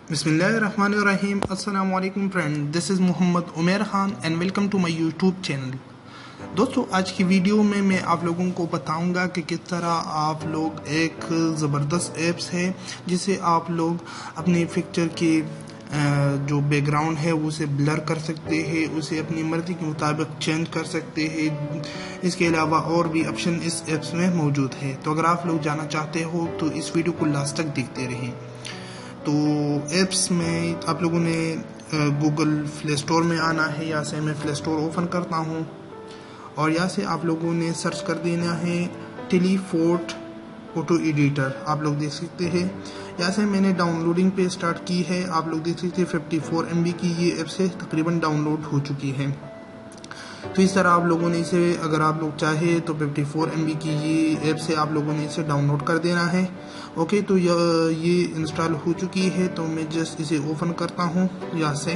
बिस्मिल्लाहिर्रहमानिर्रहीम। अस्सलाम वालेकुम friend, this is Mohammad Umer Khan and welcome to my YouTube channel. दोस्तों, आज की वीडियो में मैं आप लोगों को बताऊंगा कि किस तरह आप लोग एक ज़बरदस्त ऐप्स है जिसे आप लोग अपनी पिक्चर के जो बैकग्राउंड है उसे ब्लर कर सकते हैं, उसे अपनी मर्ज़ी के मुताबिक चेंज कर सकते हैं। इसके अलावा और भी ऑप्शन इस ऐप्स में मौजूद है। तो अगर आप लोग जानना चाहते हो तो इस वीडियो को लास्ट तक देखते रहें। तो ऐप्स में आप लोगों ने गूगल प्ले स्टोर में आना है। यहाँ से मैं प्ले स्टोर ओपन करता हूँ और यहाँ से आप लोगों ने सर्च कर देना है टेलीफोर्ट फोटो एडिटर। आप लोग देख सकते हैं यहाँ से मैंने डाउनलोडिंग पे स्टार्ट की है। आप लोग देख सकते हैं 54 MB की ये ऐप से तकरीबन डाउनलोड हो चुकी है। तो इस तरह आप लोगों ने इसे, अगर आप लोग चाहे तो 54 MB की ये ऐप से आप लोगों ने इसे डाउनलोड कर देना है। ओके, तो ये इंस्टॉल हो चुकी है। तो मैं जस्ट इसे ओपन करता हूँ यहाँ से।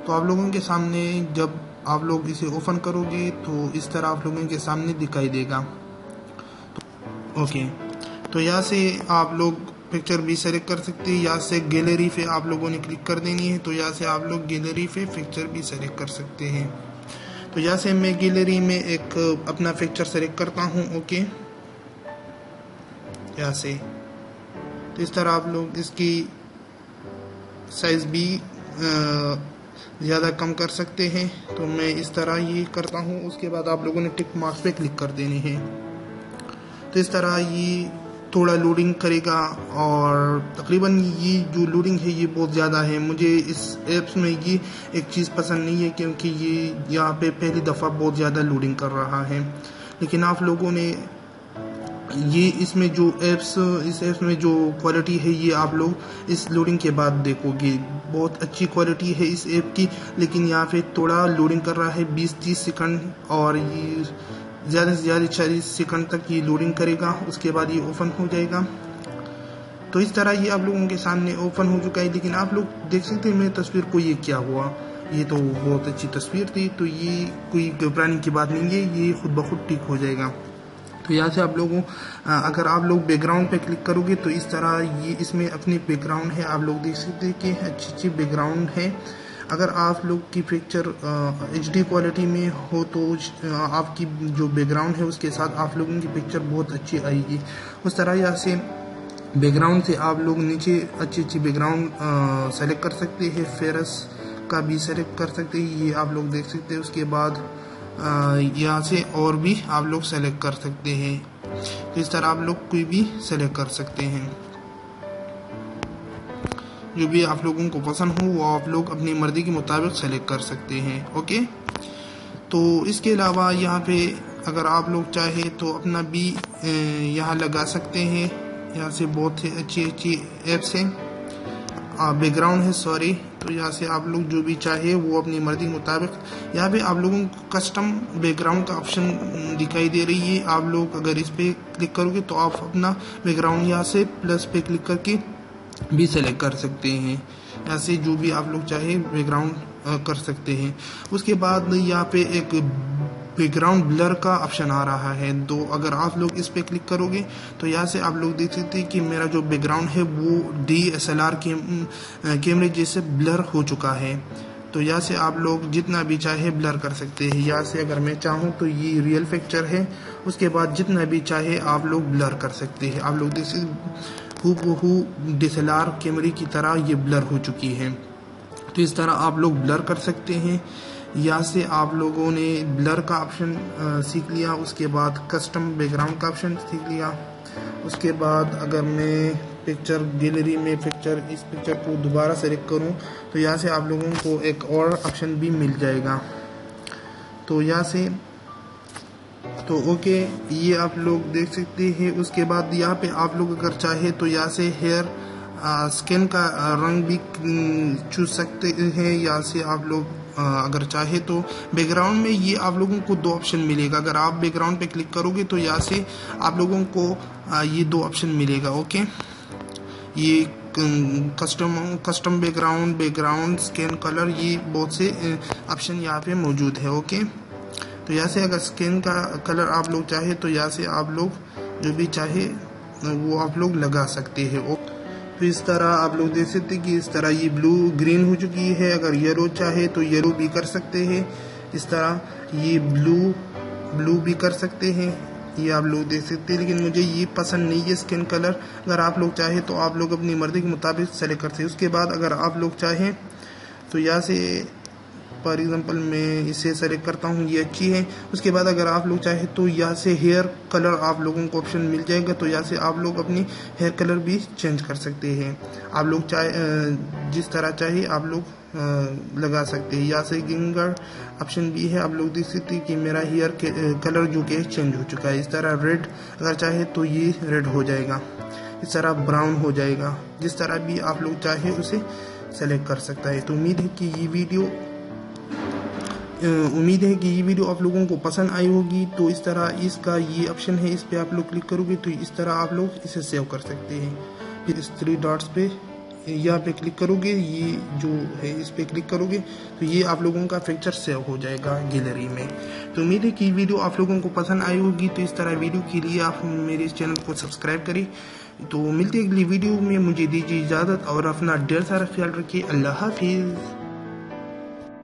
तो आप लोगों के सामने जब आप लोग इसे ओपन करोगे तो इस तरह आप लोगों के सामने दिखाई देगा। ओके, तो यहाँ से आप लोग पिक्चर भी सेलेक्ट कर सकते हैं। यहाँ से गैलरी पे आप लोगों ने क्लिक कर देनी है। तो यहाँ से आप लोग गैलरी पे पिक्चर भी सेलेक्ट कर सकते हैं। तो यहाँ से मैं गैलरी में एक अपना पिक्चर सेलेक्ट करता हूँ। ओके, यहाँ से तो इस तरह आप लोग इसकी साइज भी ज़्यादा कम कर सकते हैं। तो मैं इस तरह ये करता हूँ। उसके बाद आप लोगों ने टिक मार्क पे क्लिक कर देने हैं। तो इस तरह ये थोड़ा लोडिंग करेगा और तकरीबन ये जो लोडिंग है ये बहुत ज़्यादा है। मुझे इस ऐप्स में ये एक चीज़ पसंद नहीं है क्योंकि ये यहाँ पे पहली दफ़ा बहुत ज़्यादा लोडिंग कर रहा है। लेकिन आप लोगों ने ये इसमें जो इस ऐप्स में जो क्वालिटी है ये आप लोग इस लोडिंग के बाद देखोगे। बहुत अच्छी क्वालिटी है इस ऐप की। लेकिन यहाँ पे थोड़ा लोडिंग कर रहा है 20-30 सेकंड और ये ज़्यादा से ज़्यादा 40 सेकंड तक ये लोडिंग करेगा। उसके बाद ये ओपन हो जाएगा। तो इस तरह ये आप लोगों के सामने ओपन हो चुका है। लेकिन आप लोग देख सकते हैं मेरी तस्वीर को ये क्या हुआ। ये तो बहुत अच्छी तस्वीर थी। तो ये कोई घबराने की बात नहीं है, ये खुद ब खुद ठीक हो जाएगा। तो यहाँ से आप लोगों अगर आप लोग बैकग्राउंड पे क्लिक करोगे तो इस तरह ये इसमें अपनी बैकग्राउंड है। आप लोग देख सकते हैं कि अच्छी बैकग्राउंड है। अगर आप लोग की पिक्चर HD क्वालिटी में हो तो आपकी जो बैकग्राउंड है उसके साथ आप लोगों की पिक्चर बहुत अच्छी आएगी। उस तरह यहाँ से बैकग्राउंड से आप लोग नीचे अच्छी बैकग्राउंड सेलेक्ट कर सकते हैं। फेरस का भी सेलेक्ट कर सकते हैं, ये आप लोग देख सकते हैं। उसके बाद यहाँ से और भी आप लोग सेलेक्ट कर सकते हैं। तो इस तरह आप लोग कोई भी सेलेक्ट कर सकते हैं। जो भी आप लोगों को पसंद हो वो आप लोग अपनी मर्जी के मुताबिक सेलेक्ट कर सकते हैं। ओके, तो इसके अलावा यहाँ पे अगर आप लोग चाहे तो अपना भी यहाँ लगा सकते हैं। यहाँ से बहुत से अच्छी ऐप्स हैं, बैकग्राउंड है सॉरी। तो यहाँ से आप लोग जो भी चाहे वो अपनी मर्जी के मुताबिक। यहाँ पे आप लोगों को कस्टम बैकग्राउंड का ऑप्शन दिखाई दे रही है। आप लोग अगर इस पे क्लिक करोगे तो आप अपना बैकग्राउंड यहाँ से प्लस पे क्लिक करके भी सेलेक्ट कर सकते हैं। यहाँ से जो भी आप लोग चाहे बैकग्राउंड कर सकते हैं। उसके बाद यहाँ पे एक बैकग्राउंड ब्लर का ऑप्शन आ रहा है। तो अगर आप लोग इस पे क्लिक करोगे तो यहाँ से आप लोग देख सकते हैं कि मेरा जो बैकग्राउंड है वो DSLR कैमरे जैसे ब्लर हो चुका है। तो यहाँ से आप लोग जितना भी चाहे ब्लर कर सकते हैं। यहाँ से अगर मैं चाहूँ तो ये रियल पिक्चर है, उसके बाद जितना भी चाहे आप लोग ब्लर कर सकते हैं। आप लोग देख सकते हूबहू DSLR कैमरे की तरह ये ब्लर हो चुकी है। तो इस तरह आप लोग ब्लर कर सकते हैं। यहाँ से आप लोगों ने ब्लर का ऑप्शन सीख लिया। उसके बाद कस्टम बैकग्राउंड का ऑप्शन सीख लिया। उसके बाद अगर मैं पिक्चर गैलरी में इस पिक्चर को दोबारा सेलेक्ट करूँ तो यहाँ से आप लोगों को एक और ऑप्शन भी मिल जाएगा। तो यहाँ से तो ओके, ये आप लोग देख सकते हैं। उसके बाद यहाँ पे आप लोग अगर चाहे तो यहाँ से हेयर स्किन का रंग भी चूज सकते हैं। यहाँ से आप लोग अगर चाहे तो बैकग्राउंड में ये आप लोगों को 2 ऑप्शन मिलेगा। अगर आप बैकग्राउंड पे क्लिक करोगे तो यहाँ से आप लोगों को ये 2 ऑप्शन मिलेगा। ओके, ये कस्टम बैकग्राउंड स्किन कलर, ये बहुत से ऑप्शन यहाँ पे मौजूद है। ओके, तो यहाँ से अगर स्किन का कलर आप लोग चाहे तो यहाँ से आप लोग जो भी चाहे वो आप लोग लगा सकते हैं। तो इस तरह आप लोग देख सकते हैं कि इस तरह ये ब्लू ग्रीन हो चुकी है। अगर येलो चाहे तो येलो भी कर सकते हैं। इस तरह ये ब्लू भी कर सकते हैं, ये आप लोग देख सकते हैं। लेकिन मुझे ये पसंद नहीं है स्किन कलर। अगर आप लोग चाहें तो आप लोग अपनी मर्जी के मुताबिक सेलेक्ट करते हैं। उसके बाद अगर आप लोग चाहें तो यहाँ से फॉर एग्जांपल मैं इसे सेलेक्ट करता हूँ, ये अच्छी है। उसके बाद अगर आप लोग चाहें तो यहाँ से हेयर कलर आप लोगों को ऑप्शन मिल जाएगा, तो यहाँ से आप लोग अपनी हेयर कलर भी चेंज कर सकते हैं। आप लोग चाहे जिस तरह चाहे आप लोग लगा सकते हैं। यहाँ से गिंगर ऑप्शन भी है, आप लोग देख सकते हैं कि मेरा हेयर कलर जो कि चेंज हो चुका है। इस तरह रेड अगर चाहे तो ये रेड हो जाएगा, इस तरह ब्राउन हो जाएगा। जिस तरह भी आप लोग चाहे उसे सेलेक्ट कर सकता है। तो उम्मीद है कि ये वीडियो आप लोगों को पसंद आई होगी। तो इस तरह इसका ये ऑप्शन है, इस पे आप लोग क्लिक करोगे तो इस तरह आप लोग इसे सेव कर सकते हैं। फिर इस 3 डॉट्स पे यहाँ पे क्लिक करोगे, ये जो है इस पे क्लिक करोगे तो ये आप लोगों का पिक्चर सेव हो जाएगा गैलरी में। तो उम्मीद है कि वीडियो आप लोगों को पसंद आई होगी। तो इस तरह वीडियो के लिए आप मेरे इस चैनल को सब्सक्राइब करें। तो मिलते हैं अगली वीडियो में, मुझे दीजिए इजाज़त और अपना ढेर सारा ख्याल रखिए। अल्लाह हाफिज़।